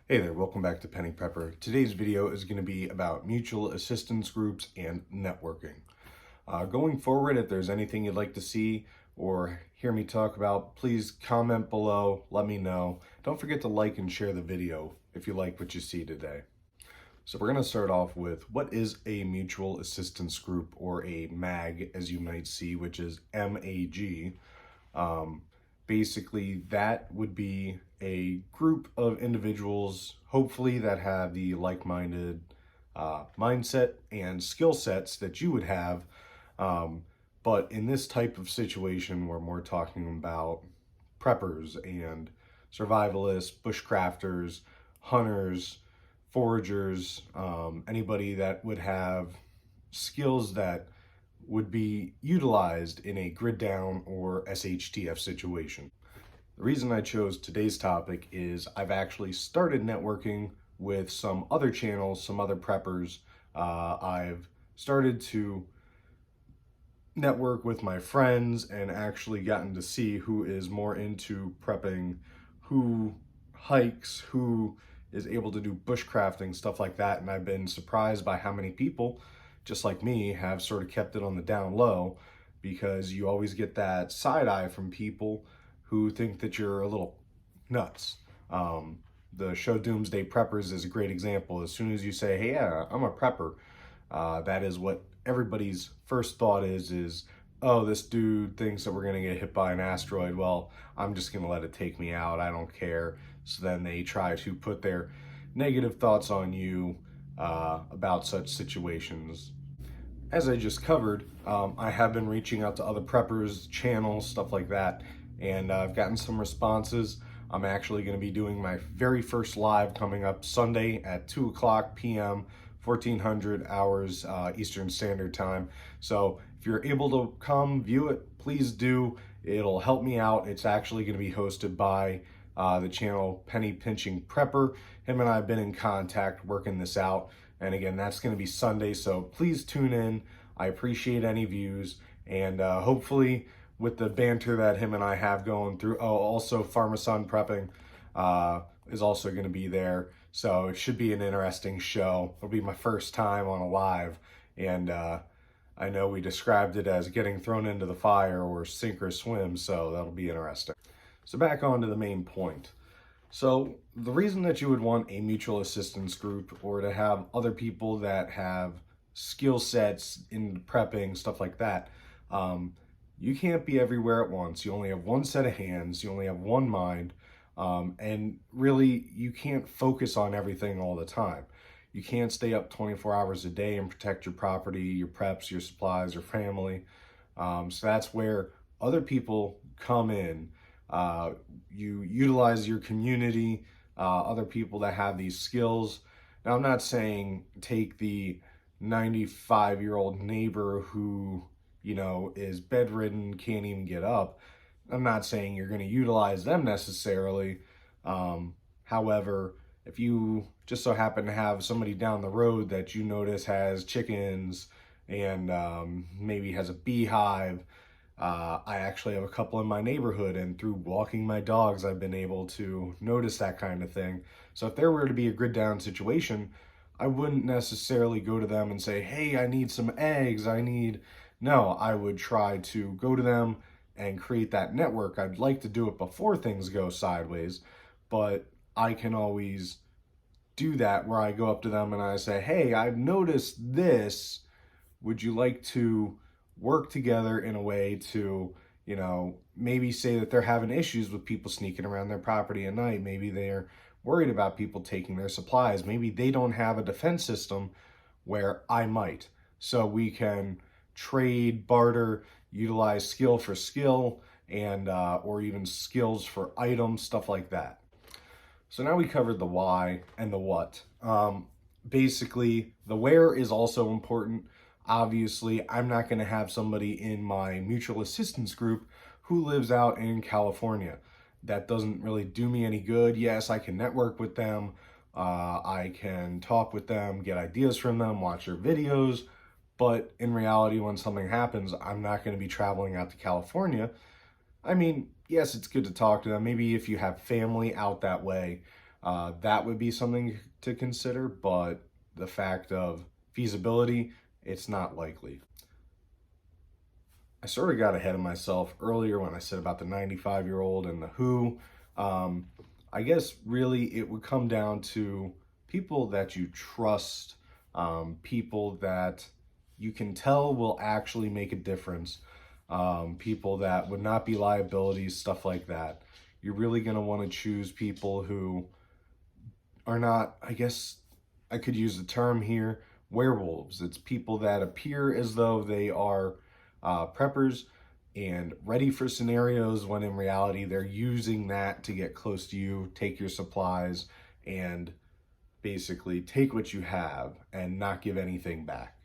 Hey there, welcome back to Penny Prepper. Today's video is going to be about mutual assistance groups and networking. Going forward, if there's anything you'd like to see or hear me talk about, please comment below, let me know. Don't forget to like and share the video if you like what you see today. So we're going to start off with what is a mutual assistance group, or a MAG as you might see, which is MAG. Basically, that would be a group of individuals, hopefully, that have the like-minded mindset and skill sets that you would have. But in this type of situation, we're more talking about preppers and survivalists, bushcrafters, hunters, foragers, anybody that would have skills that would be utilized in a grid down or SHTF situation. The reason I chose today's topic is I've actually started networking with some other channels, some other preppers. I've started to network with my friends and actually gotten to see who is more into prepping, who hikes, who is able to do bushcrafting, stuff like that. And I've been surprised by how many people, just like me, have sort of kept it on the down low, because you always get that side eye from people who think that you're a little nuts. The show Doomsday Preppers is a great example. As soon as you say, hey, yeah, I'm a prepper, that is what everybody's first thought is, oh, this dude thinks that we're going to get hit by an asteroid. Well, I'm just going to let it take me out. I don't care. So then they try to put their negative thoughts on you about such situations. As I just covered, I have been reaching out to other preppers, channels, stuff like that, and I've gotten some responses. I'm actually going to be doing my very first live coming up Sunday at 2 o'clock p.m., 1400 hours Eastern Standard Time. So if you're able to come view it, please do. It'll help me out. It's actually going to be hosted by the channel Penny Pinching Prepper. Him and I have been in contact working this out. And again, that's going to be Sunday, so please tune in. I appreciate any views, and hopefully with the banter that him and I have going through, also Pharmason Prepping is also going to be there, so it should be an interesting show. It'll be my first time on a live, and I know we described it as getting thrown into the fire or sink or swim, so that'll be interesting. So back on to the main point. So the reason that you would want a mutual assistance group, or to have other people that have skill sets in prepping, stuff like that, you can't be everywhere at once. You only have one set of hands, you only have one mind, and really you can't focus on everything all the time. You can't stay up 24 hours a day and protect your property, your preps, your supplies, your family. So that's where other people come in. You utilize your community, other people that have these skills. Now, I'm not saying take the 95-year-old neighbor who, is bedridden, can't even get up. I'm not saying you're going to utilize them necessarily. However, if you just so happen to have somebody down the road that you notice has chickens and maybe has a beehive, I actually have a couple in my neighborhood, and through walking my dogs, I've been able to notice that kind of thing. So if there were to be a grid down situation, I wouldn't necessarily go to them and say, hey, I need some eggs, No, I would try to go to them and create that network. I'd like to do it before things go sideways, but I can always do that where I go up to them and I say, hey, I've noticed this. Would you like to work together in a way to, maybe say that they're having issues with people sneaking around their property at night. Maybe they're worried about people taking their supplies. Maybe they don't have a defense system where I might. So we can trade, barter, utilize skill for skill, and or even skills for items, stuff like that. So now we covered the why and the what. Basically, the where is also important. Obviously, I'm not going to have somebody in my mutual assistance group who lives out in California. That doesn't really do me any good. Yes, I can network with them. I can talk with them, get ideas from them, watch their videos. But in reality, when something happens, I'm not going to be traveling out to California. I mean, yes, it's good to talk to them. Maybe if you have family out that way, that would be something to consider, but the fact of feasibility, it's not likely. I sort of got ahead of myself earlier when I said about the 95-year-old and the WHO. I guess really it would come down to people that you trust, people that you can tell will actually make a difference, people that would not be liabilities, stuff like that. You're really going to want to choose people who are not, I guess I could use the term here, werewolves. It's people that appear as though they are preppers and ready for scenarios when in reality they're using that to get close to you, take your supplies, and basically take what you have and not give anything back.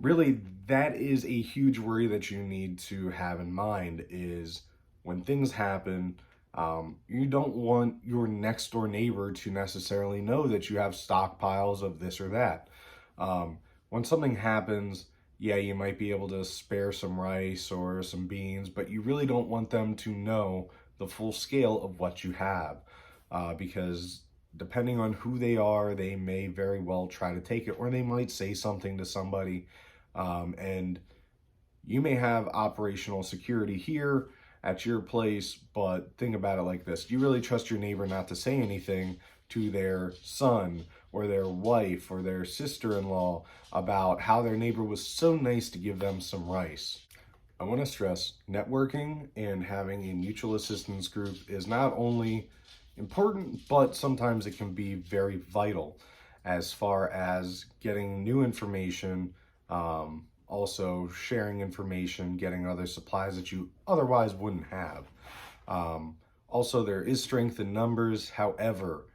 Really, that is a huge worry that you need to have in mind is when things happen, you don't want your next door neighbor to necessarily know that you have stockpiles of this or that. When something happens, yeah, you might be able to spare some rice or some beans, but you really don't want them to know the full scale of what you have, because depending on who they are, they may very well try to take it, or they might say something to somebody, and you may have operational security here at your place, but think about it like this. Do you really trust your neighbor not to say anything to their son or their wife or their sister-in-law about how their neighbor was so nice to give them some rice? I want to stress networking and having a mutual assistance group is not only important, but sometimes it can be very vital as far as getting new information, also sharing information, getting other supplies that you otherwise wouldn't have. Also, there is strength in numbers. However,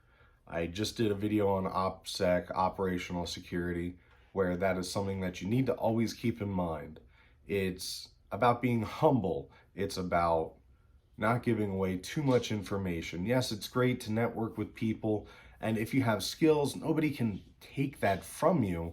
I just did a video on OPSEC, operational security, where that is something that you need to always keep in mind. It's about being humble. It's about not giving away too much information. Yes, it's great to network with people, and if you have skills, nobody can take that from you.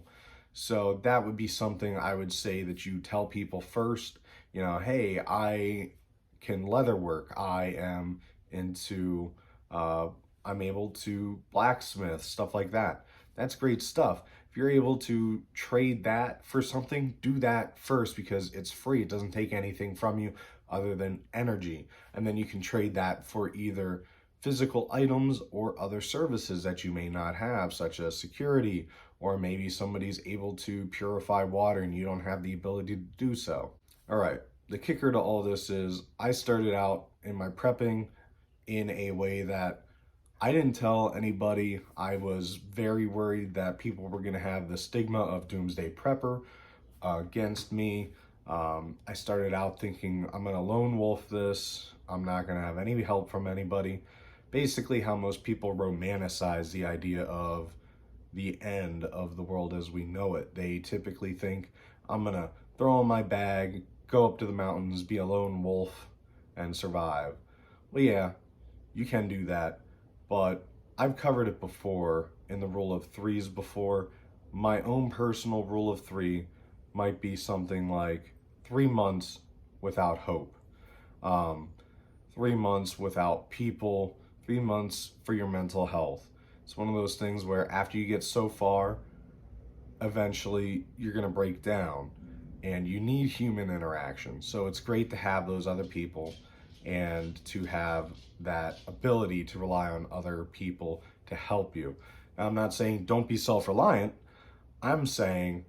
So that would be something I would say that you tell people first. You know, hey, I can leather work. I am into, I'm able to blacksmith, stuff like that. That's great stuff. If you're able to trade that for something, do that first because it's free. It doesn't take anything from you other than energy. And then you can trade that for either physical items or other services that you may not have, such as security, or maybe somebody's able to purify water and you don't have the ability to do so. All right, the kicker to all this is I started out in my prepping in a way that I didn't tell anybody. I was very worried that people were going to have the stigma of doomsday prepper against me. I started out thinking I'm going to lone wolf this. I'm not going to have any help from anybody. Basically how most people romanticize the idea of the end of the world as we know it. They typically think I'm going to throw in my bag, go up to the mountains, be a lone wolf, and survive. Well, yeah, you can do that, but I've covered it before in the rule of threes before. My own personal rule of three might be something like 3 months without hope, 3 months without people, 3 months for your mental health. It's one of those things where after you get so far, eventually you're going to break down and you need human interaction. So it's great to have those other people and to have that ability to rely on other people to help you. Now, I'm not saying don't be self-reliant. I'm saying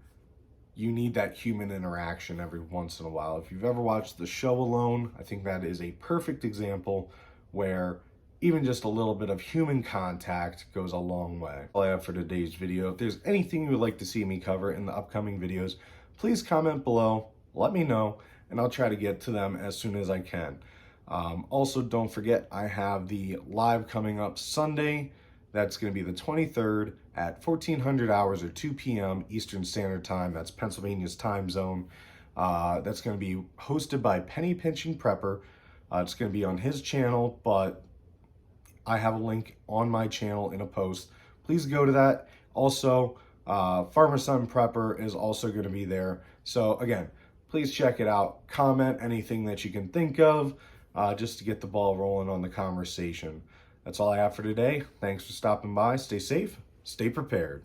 you need that human interaction every once in a while. If you've ever watched the show Alone, I think that is a perfect example where even just a little bit of human contact goes a long way. All I have for today's video. If there's anything you would like to see me cover in the upcoming videos, please comment below, let me know, and I'll try to get to them as soon as I can. Also, don't forget, I have the live coming up Sunday. That's going to be the 23rd at 1400 hours or 2 p.m. Eastern Standard Time. That's Pennsylvania's time zone. That's going to be hosted by Penny Pinching Prepper. It's going to be on his channel, but I have a link on my channel in a post. Please go to that. Also, Farmer Son Prepper is also going to be there. So again, please check it out. Comment anything that you can think of just to get the ball rolling on the conversation. That's all I have for today. Thanks for stopping by. Stay safe, stay prepared.